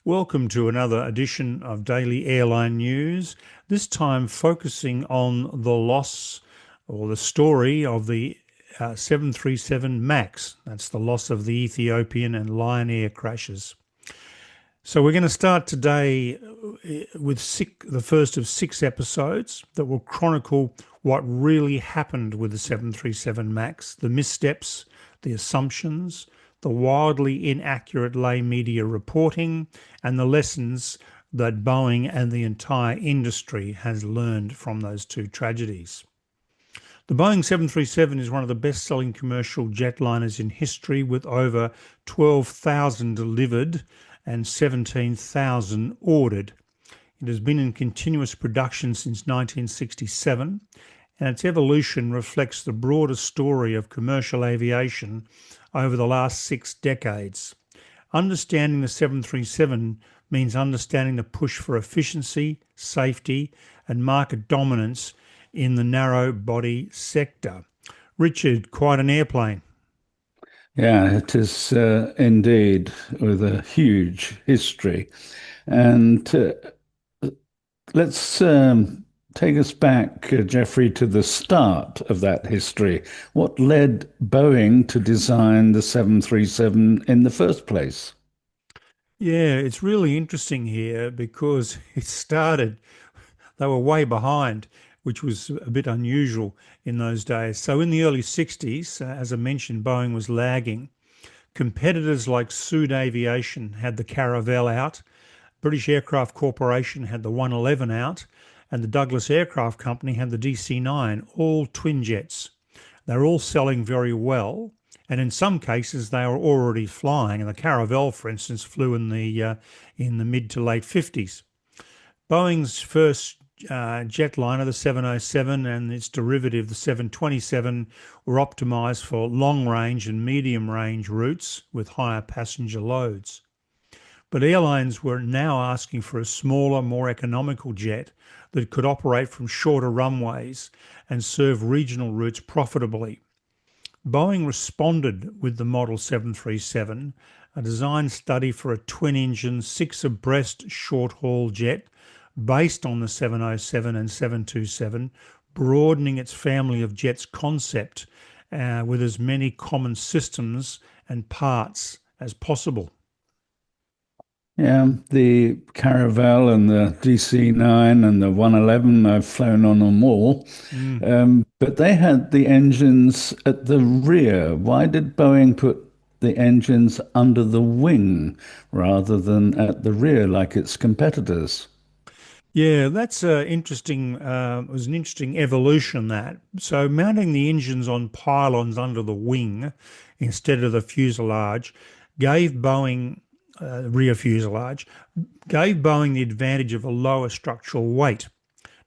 Welcome to another edition of Daily Airline News, this time focusing on the loss or the story of the 737 MAX. That's the loss of the Ethiopian and Lion Air crashes. So we're going to start today with the first of 6 episodes that will chronicle what really happened with the 737 MAX, the missteps, the assumptions, the wildly inaccurate lay media reporting, and the lessons that Boeing and the entire industry has learned from those two tragedies. The Boeing 737 is one of the best-selling commercial jetliners in history, with over 12,000 delivered and 17,000 ordered. It has been in continuous production since 1967, and its evolution reflects the broader story of commercial aviation over the last 6 decades. Understanding the 737 means understanding the push for efficiency, safety, and market dominance in the narrow body sector. Richard, quite an airplane. Yeah, it is indeed with a huge history. And let's take us back, Jeffrey, to the start of that history. What led Boeing to design the 737 in the first place? Yeah, it's really interesting here because they were way behind, which was a bit unusual in those days. So in the early 60s, as I mentioned, Boeing was lagging. Competitors like Sood Aviation had the Caravelle out, British Aircraft Corporation had the 111 out, and the Douglas Aircraft Company had the DC-9, all twin jets. They're all selling very well, and in some cases they are already flying. And the Caravelle, for instance, flew in the mid to late 50s. Boeing's first jetliner, the 707, and its derivative, the 727, were optimized for long range and medium range routes with higher passenger loads. But airlines were now asking for a smaller, more economical jet that could operate from shorter runways and serve regional routes profitably. Boeing responded with the Model 737, a design study for a twin-engine, six-abreast short-haul jet based on the 707 and 727, broadening its family of jets concept with as many common systems and parts as possible. Yeah, the Caravelle and the DC-9 and the 111, I've flown on them all. Mm. But they had the engines at the rear. Why did Boeing put the engines under the wing rather than at the rear like its competitors? Yeah, that's interesting. Was an interesting evolution that. So mounting the engines on pylons under the wing instead of the fuselage gave Boeing rear fuselage gave Boeing the advantage of a lower structural weight.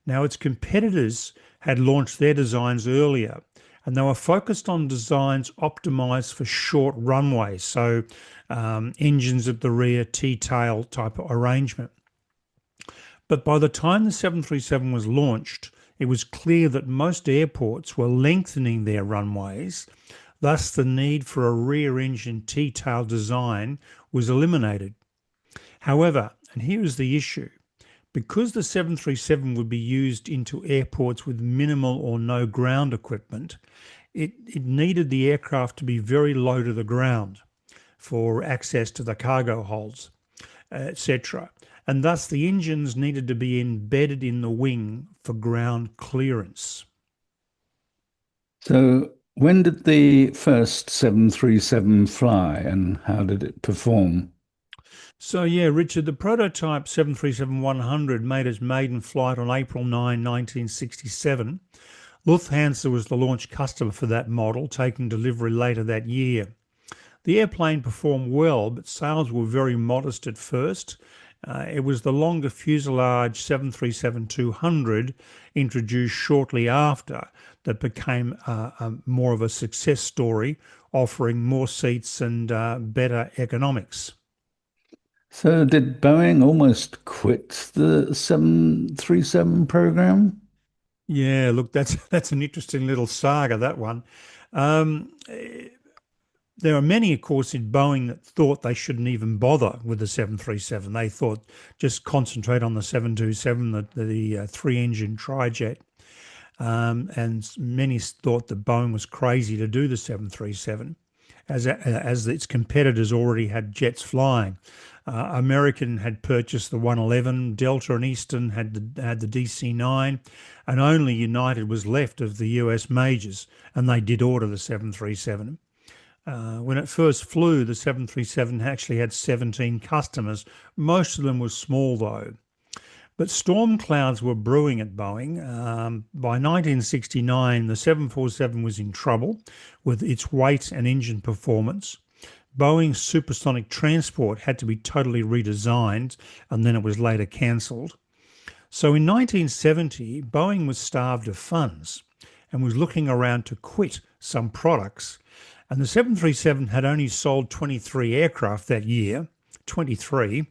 Now its competitors had launched their designs earlier, and they were focused on designs optimized for short runways, so engines at the rear, T-tail type arrangement. But by the time the 737 was launched, it was clear that most airports were lengthening their runways. Thus, the need for a rear engine T-tail design was eliminated. However, and here is the issue, because the 737 would be used into airports with minimal or no ground equipment, it needed the aircraft to be very low to the ground for access to the cargo holds, etc. And thus the engines needed to be embedded in the wing for ground clearance. So, when did the first 737 fly and how did it perform? So yeah, Richard, the prototype 737-100 made its maiden flight on April 9, 1967. Lufthansa was the launch customer for that model, taking delivery later that year. The airplane performed well, but sales were very modest at first. It was the longer fuselage 737-200 introduced shortly after that became more of a success story, offering more seats and better economics. So, did Boeing almost quit the 737 program? Yeah, look, that's that's an interesting little saga, that one. Um, there are many, of course, in Boeing that thought they shouldn't even bother with the 737. They thought just concentrate on the 727, the three-engine trijet. And many thought that Boeing was crazy to do the 737, as its competitors already had jets flying. American had purchased the 111, Delta and Eastern had the DC-9, and only United was left of the US majors, and they did order the 737. When it first flew, the 737 actually had 17 customers. Most of them were small, though. But storm clouds were brewing at Boeing. By 1969, the 747 was in trouble with its weight and engine performance. Boeing's supersonic transport had to be totally redesigned, and then it was later cancelled. So in 1970, Boeing was starved of funds and was looking around to quit some products. And the 737 had only sold 23 aircraft that year, 23,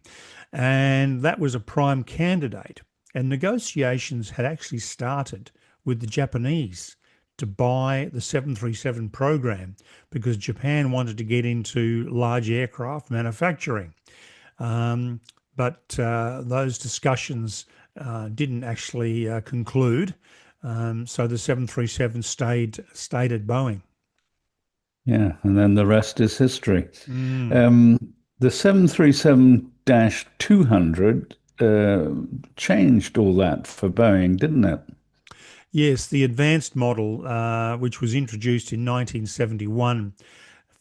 and that was a prime candidate. And negotiations had actually started with the Japanese to buy the 737 program because Japan wanted to get into large aircraft manufacturing. But those discussions didn't actually conclude. So the 737 stayed at Boeing. Yeah, and then the rest is history. Mm. The 737-200 changed all that for Boeing, didn't it? Yes, the advanced model, which was introduced in 1971,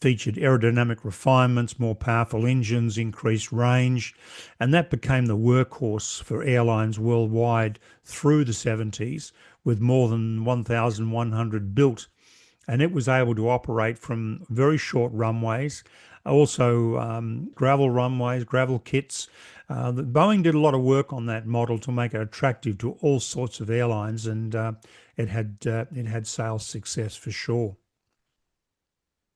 featured aerodynamic refinements, more powerful engines, increased range, and that became the workhorse for airlines worldwide through the 70s, with more than 1,100 built. And it was able to operate from very short runways, also gravel runways, gravel kits. Boeing did a lot of work on that model to make it attractive to all sorts of airlines, and it had sales success for sure.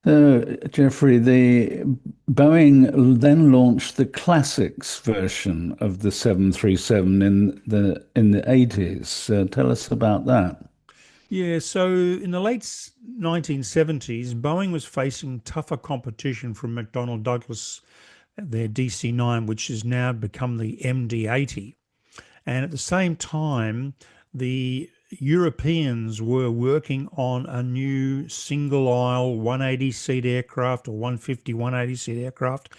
Jeffrey, the Boeing then launched the classics version of the 737 in the 80s. Tell us about that. Yeah, so in the late 1970s, Boeing was facing tougher competition from McDonnell Douglas, their DC-9, which has now become the MD-80. And at the same time, the Europeans were working on a new single aisle 180 seat aircraft or 150, 180 seat aircraft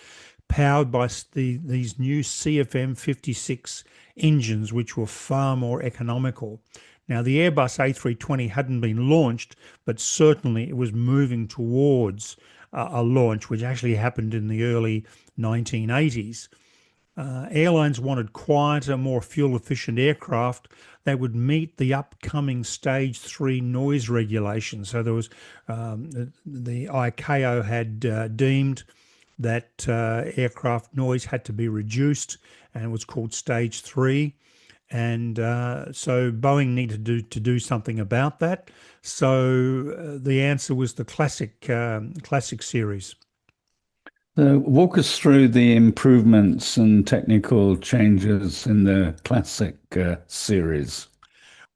powered by these new CFM 56 engines, which were far more economical. Now, the Airbus A320 hadn't been launched, but certainly it was moving towards a launch, which actually happened in the early 1980s. Airlines wanted quieter, more fuel efficient aircraft that would meet the upcoming stage three noise regulations. So there was the ICAO had deemed that aircraft noise had to be reduced, and it was called stage three. And so Boeing needed to do something about that. So the answer was the classic series. Walk us through the improvements and technical changes in the classic series.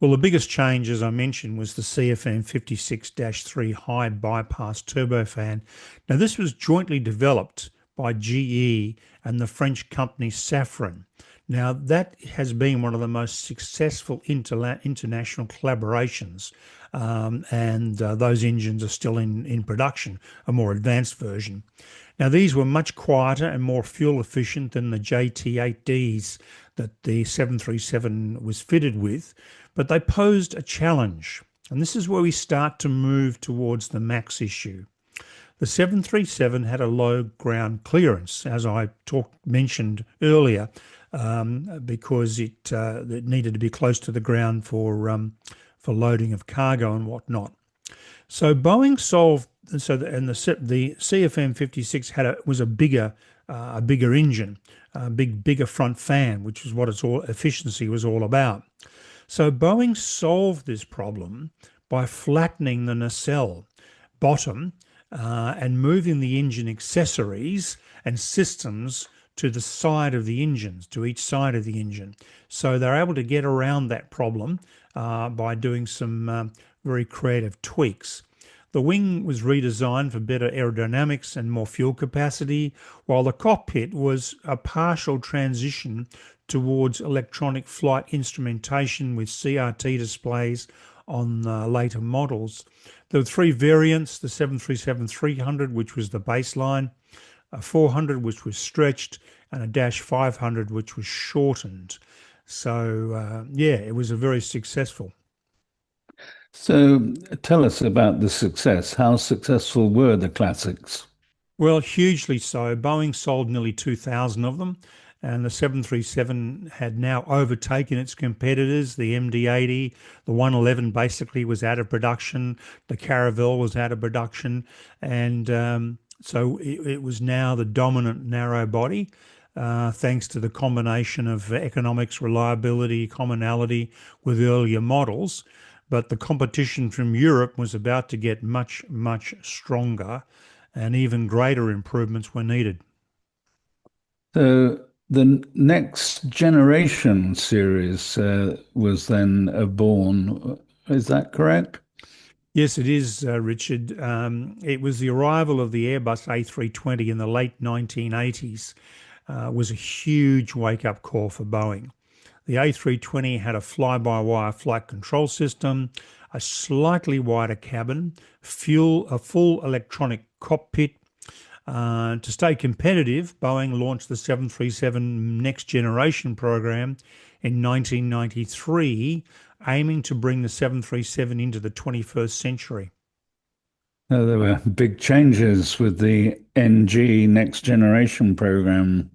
Well, the biggest change, as I mentioned, was the CFM 56-3 high bypass turbofan. Now, this was jointly developed by GE and the French company Safran. Now, that has been one of the most successful international collaborations, and those engines are still in production, a more advanced version. Now, these were much quieter and more fuel efficient than the JT8Ds that the 737 was fitted with, but they posed a challenge. And this is where we start to move towards the MAX issue. The 737 had a low ground clearance, as I mentioned earlier, because it needed to be close to the ground for loading of cargo and whatnot. So Boeing solved. And the CFM 56 was a bigger engine, bigger front fan, which is what efficiency was all about. So Boeing solved this problem by flattening the nacelle bottom and moving the engine accessories and systems to the side of the engines, to each side of the engine. So they're able to get around that problem by doing some very creative tweaks. The wing was redesigned for better aerodynamics and more fuel capacity, while the cockpit was a partial transition towards electronic flight instrumentation with CRT displays on later models. There were three variants: the 737-300, which was the baseline, a 400, which was stretched, and a Dash 500, which was shortened. So, yeah, it was a very successful. So tell us about the success. How successful were the classics? Well, hugely so. Boeing sold nearly 2,000 of them, and the 737 had now overtaken its competitors. The MD-80, the 111 basically was out of production, the Caravelle was out of production, and so it was now the dominant narrow body. Thanks to the combination of economics, reliability, commonality with earlier models. But the competition from Europe was about to get much, much stronger, and even greater improvements were needed. So the next generation series was then born. Is that correct? Yes, it is, Richard. It was the arrival of the Airbus A320 in the late 1980s was a huge wake-up call for Boeing. The A320 had a fly-by-wire flight control system, a slightly wider cabin, a full electronic cockpit. To stay competitive, Boeing launched the 737 Next Generation program in 1993, aiming to bring the 737 into the 21st century. There were big changes with the NG Next Generation program.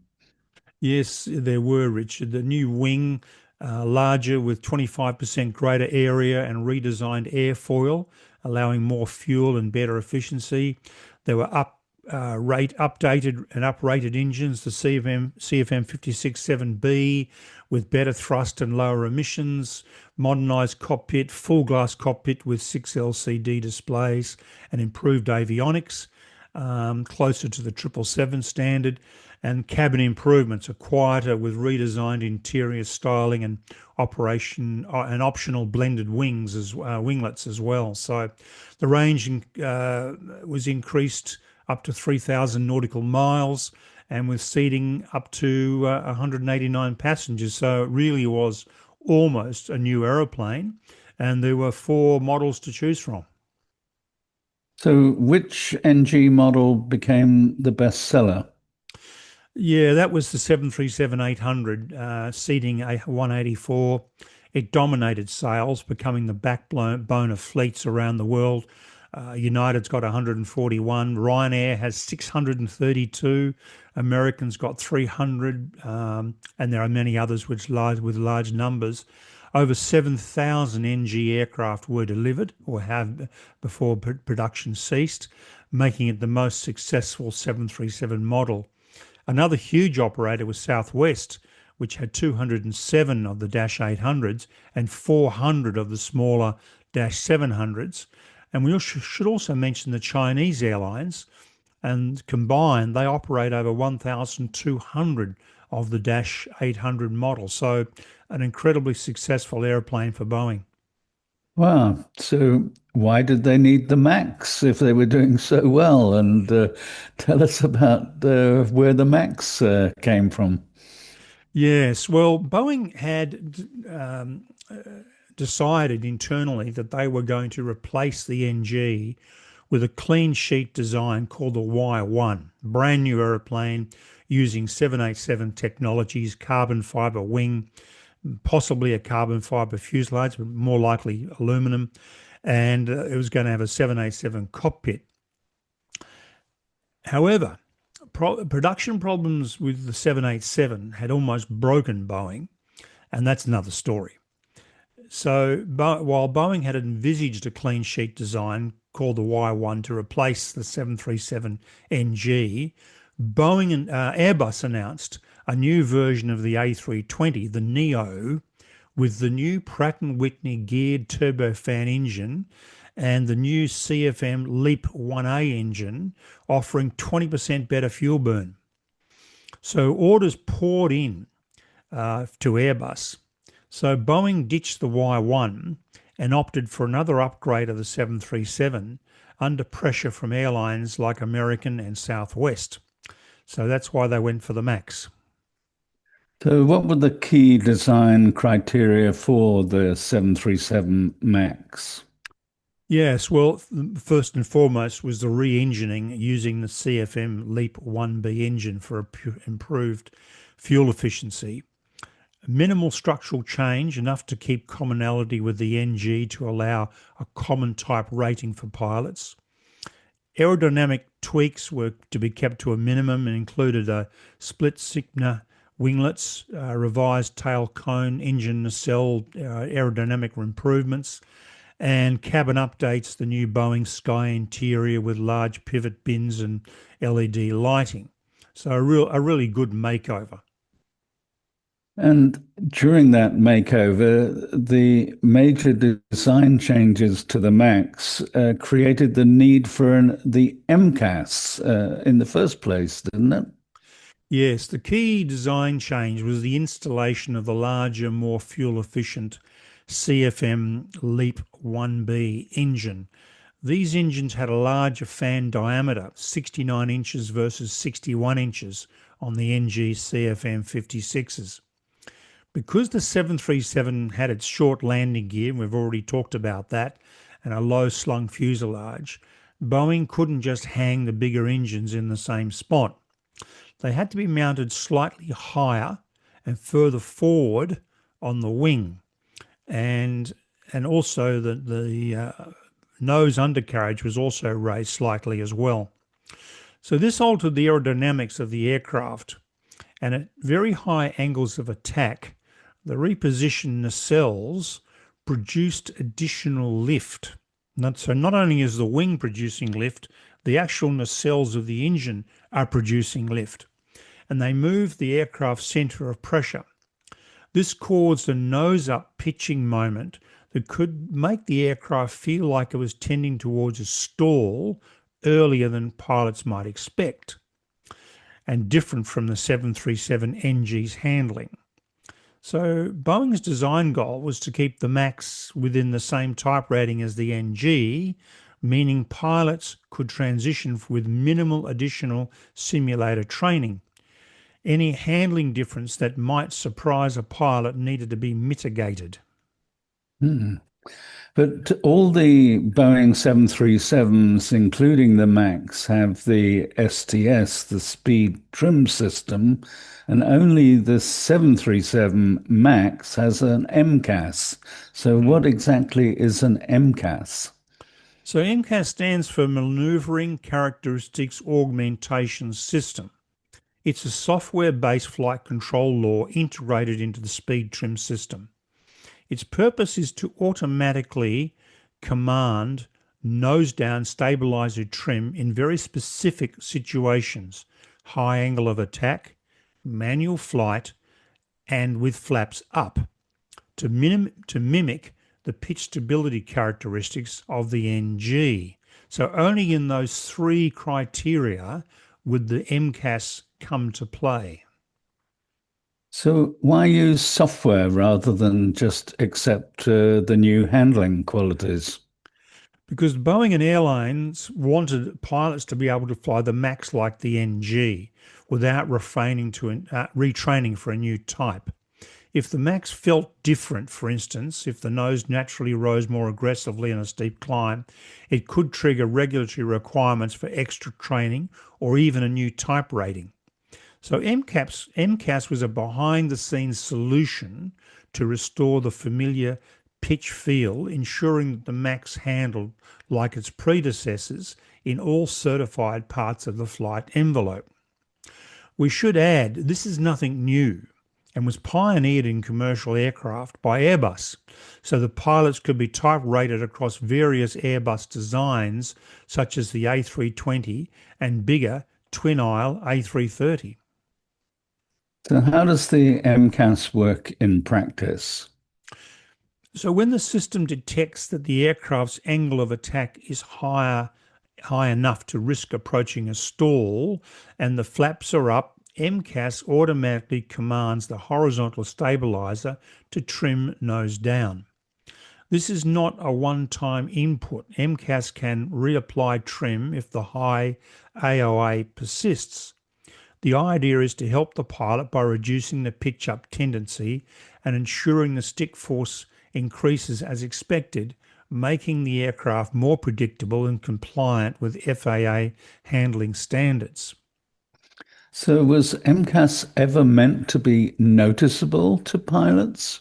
Yes, there were, Richard. The new wing, larger with 25% greater area and redesigned airfoil, allowing more fuel and better efficiency. There were updated and uprated engines, the CFM 56-7B with better thrust and lower emissions, modernised cockpit, full glass cockpit with 6 LCD displays and improved avionics, closer to the 777 standard, and cabin improvements are quieter with redesigned interior styling and operation and optional blended winglets as well. So the range was increased up to 3,000 nautical miles and with seating up to 189 passengers. So it really was almost a new aeroplane, and there were four models to choose from. So which NG model became the best seller? Yeah, that was the 737-800, seating a 184. It dominated sales, becoming the backbone of fleets around the world. United's got 141. Ryanair has 632. Americans got 300, and there are many others with large numbers. Over 7,000 NG aircraft were delivered or have before production ceased, making it the most successful 737 model. Another huge operator was Southwest, which had 207 of the Dash 800s and 400 of the smaller Dash 700s. And we should also mention the Chinese airlines, and combined they operate over 1,200 of the Dash 800 model. So an incredibly successful airplane for Boeing. Wow. So why did they need the Max if they were doing so well? And tell us about where the Max came from. Yes, well, Boeing had decided internally that they were going to replace the NG with a clean sheet design called the Y1, brand new aeroplane using 787 technologies, carbon fiber wing, possibly a carbon fiber fuselage, but more likely aluminum, and it was going to have a 787 cockpit. However, production problems with the 787 had almost broken Boeing, and that's another story. So while Boeing had envisaged a clean sheet design called the Y1 to replace the 737 NG, Boeing and Airbus announced a new version of the A320, the Neo, with the new Pratt& Whitney geared turbofan engine and the new CFM LEAP 1A engine, offering 20% better fuel burn. So orders poured in to Airbus. So Boeing ditched the Y1 and opted for another upgrade of the 737 under pressure from airlines like American and Southwest. So that's why they went for the MAX. So, what were the key design criteria for the 737 MAX? Yes, well, first and foremost was the re-engining using the CFM LEAP 1B engine for improved fuel efficiency. Minimal structural change, enough to keep commonality with the NG to allow a common type rating for pilots. Aerodynamic tweaks were to be kept to a minimum and included a split Cigna winglets, revised tail cone, engine nacelle, aerodynamic improvements, and cabin updates, the new Boeing Sky interior with large pivot bins and LED lighting. So a really good makeover. And during that makeover, the major design changes to the MAX created the need for the MCAS in the first place, didn't it? Yes, the key design change was the installation of the larger, more fuel efficient CFM LEAP 1B engine. These engines had a larger fan diameter, 69 inches versus 61 inches on the NG CFM 56s. Because the 737 had its short landing gear, and we've already talked about that, and a low slung fuselage, Boeing couldn't just hang the bigger engines in the same spot. They had to be mounted slightly higher and further forward on the wing, and also the nose undercarriage was also raised slightly as well. So this altered the aerodynamics of the aircraft, and at very high angles of attack, the repositioned nacelles produced additional lift. So not only is the wing producing lift, the actual nacelles of the engine are producing lift, and they move the aircraft's centre of pressure. This caused a nose-up pitching moment that could make the aircraft feel like it was tending towards a stall earlier than pilots might expect, and different from the 737 NG's handling. So Boeing's design goal was to keep the MAX within the same type rating as the NG, meaning pilots could transition with minimal additional simulator training. Any handling difference that might surprise a pilot needed to be mitigated. Hmm. But all the Boeing 737s, including the MAX, have the STS, the Speed Trim System, and only the 737 MAX has an MCAS. So, what exactly is an MCAS? So MCAS stands for Maneuvering Characteristics Augmentation System. It's a software-based flight control law integrated into the speed trim system. Its purpose is to automatically command nose down stabilizer trim in very specific situations: high angle of attack, manual flight, and with flaps up, to mimic the pitch stability characteristics of the NG. So only in those three criteria would the MCAS come to play. So, why use software rather than just accept the new handling qualities? Because Boeing and airlines wanted pilots to be able to fly the MAX like the NG without retraining for a new type. If the MAX felt different, for instance, if the nose naturally rose more aggressively in a steep climb, it could trigger regulatory requirements for extra training or even a new type rating. So MCAS was a behind-the-scenes solution to restore the familiar pitch feel, ensuring that the MAX handled like its predecessors in all certified parts of the flight envelope. We should add, this is nothing new and was pioneered in commercial aircraft by Airbus, so the pilots could be type rated across various Airbus designs such as the A320 and bigger twin-aisle A330. So, how does the MCAS work in practice? So when the system detects that the aircraft's angle of attack is high enough to risk approaching a stall and the flaps are up, MCAS automatically commands the horizontal stabilizer to trim nose down. This is not a one-time input. MCAS can reapply trim if the high AOA persists. The idea is to help the pilot by reducing the pitch-up tendency and ensuring the stick force increases as expected, making the aircraft more predictable and compliant with FAA handling standards. So was MCAS ever meant to be noticeable to pilots?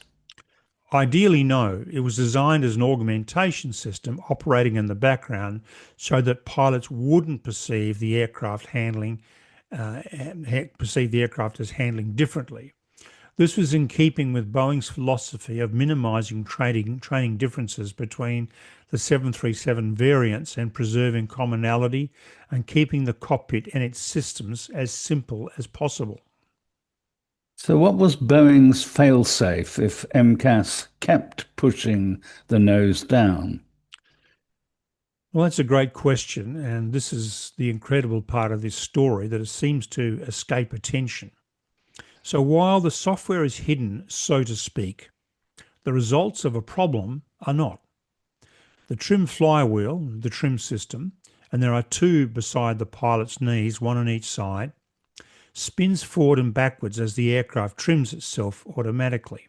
Ideally, no. It was designed as an augmentation system operating in the background so that pilots wouldn't perceive the aircraft as handling differently. This was in keeping with Boeing's philosophy of minimizing training differences between the 737 variants and preserving commonality and keeping the cockpit and its systems as simple as possible. So what was Boeing's failsafe if MCAS kept pushing the nose down? Well, that's a great question, and this is the incredible part of this story that it seems to escape attention. So while the software is hidden, so to speak, the results of a problem are not. The trim flywheel, the trim system, and there are two beside the pilot's knees, one on each side, spins forward and backwards as the aircraft trims itself automatically.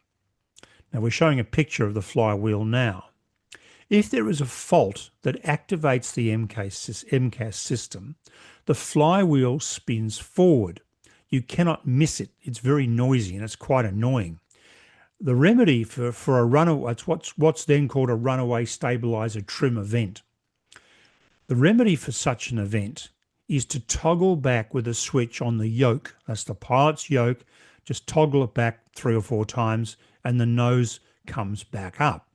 Now we're showing a picture of the flywheel now. If there is a fault that activates the MCAS system, the flywheel spins forward. You cannot miss it. It's very noisy and it's quite annoying. The remedy for a runaway, it's what's then called a runaway stabilizer trim event. The remedy for such an event is to toggle back with a switch on the yoke. That's the pilot's yoke. Just toggle it back 3 or 4 times and the nose comes back up.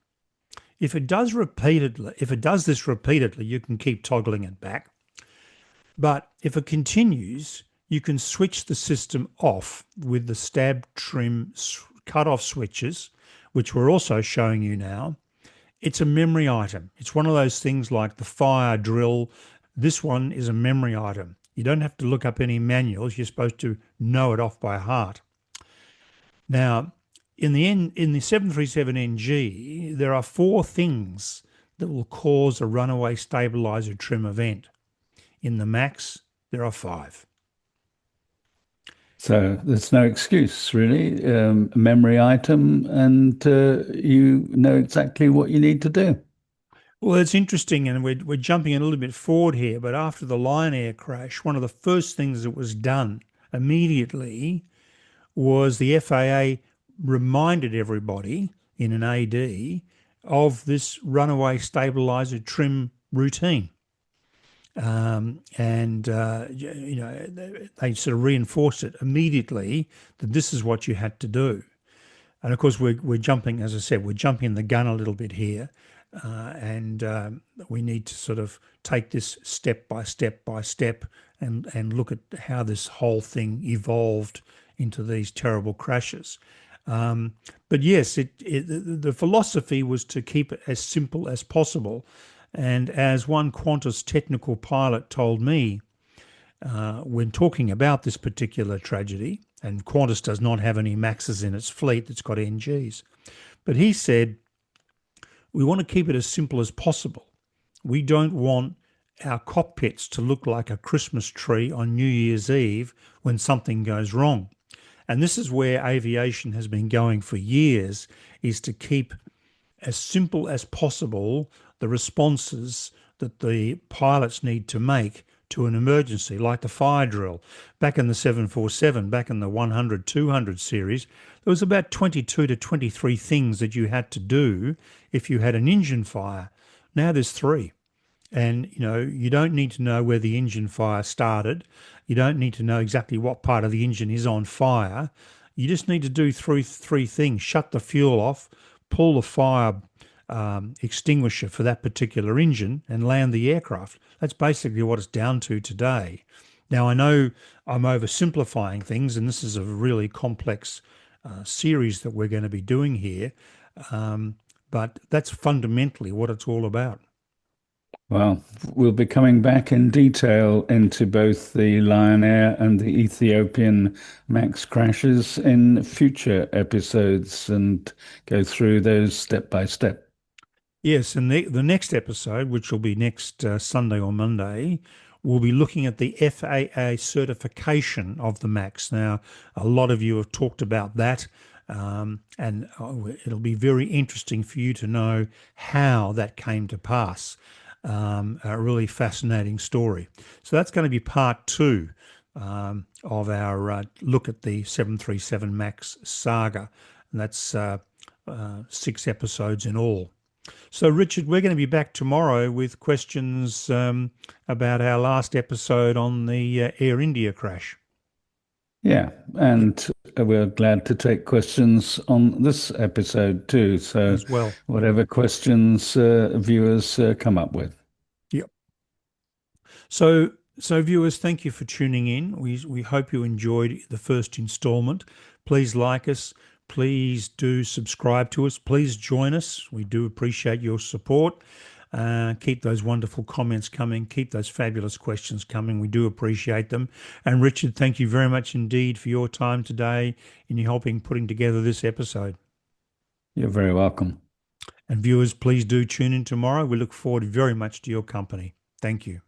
If it does this repeatedly, you can keep toggling it back. But if it continues, you can switch the system off with the stab trim cut-off switches, which we're also showing you now. It's a memory item. It's one of those things like the fire drill. This one is a memory item. You don't have to look up any manuals. You're supposed to know it off by heart. Now, in the 737NG, there are 4 things that will cause a runaway stabilizer trim event. In the MAX, there are 5. So there's no excuse, really. A memory item, and you know exactly what you need to do. Well, it's interesting, and we're jumping a little bit forward here, but after the Lion Air crash, one of the first things that was done immediately was the FAA reminded everybody in an AD of this runaway stabilizer trim routine. They sort of reinforced it immediately that this is what you had to do. And of course, we're jumping, as I said, we're jumping the gun a little bit here. And we need to sort of take this step by step and look at how this whole thing evolved into these terrible crashes. But yes, the philosophy was to keep it as simple as possible. And as one Qantas technical pilot told me when talking about this particular tragedy, and Qantas does not have any Maxes in its fleet, it's got NGs, but he said, we want to keep it as simple as possible. We don't want our cockpits to look like a Christmas tree on New Year's Eve when something goes wrong. And this is where aviation has been going for years, is to keep as simple as possible the responses that the pilots need to make to an emergency, like the fire drill. Back in the 747, back in the 100, 200 series, there was about 22 to 23 things that you had to do if you had an engine fire. Now there's 3. And, you don't need to know where the engine fire started. You don't need to know exactly what part of the engine is on fire. You just need to do three things. Shut the fuel off, pull the fire extinguisher for that particular engine and land the aircraft. That's basically what it's down to today. Now, I know I'm oversimplifying things, and this is a really complex series that we're going to be doing here, but that's fundamentally what it's all about. Well, we'll be coming back in detail into both the Lion Air and the Ethiopian MAX crashes in future episodes and go through those step by step. Yes, and the next episode, which will be next Sunday or Monday, we'll be looking at the FAA certification of the MAX. Now, a lot of you have talked about that, and it'll be very interesting for you to know how that came to pass. A really fascinating story. So that's going to be part two of our look at the 737 MAX saga. And that's 6 episodes in all. So, Richard, we're going to be back tomorrow with questions about our last episode on the Air India crash Yeah, and we're glad to take questions on this episode too. So, as well. whatever questions viewers come up with. Yep. So, so viewers, thank you for tuning in. We hope you enjoyed the first instalment. Please like us. Please do subscribe to us. Please join us. We do appreciate your support. Keep those wonderful comments coming. Keep those fabulous questions coming. We do appreciate them. And Richard, thank you very much indeed for your time today in helping putting together this episode. You're very welcome. And viewers, please do tune in tomorrow. We look forward very much to your company. Thank you.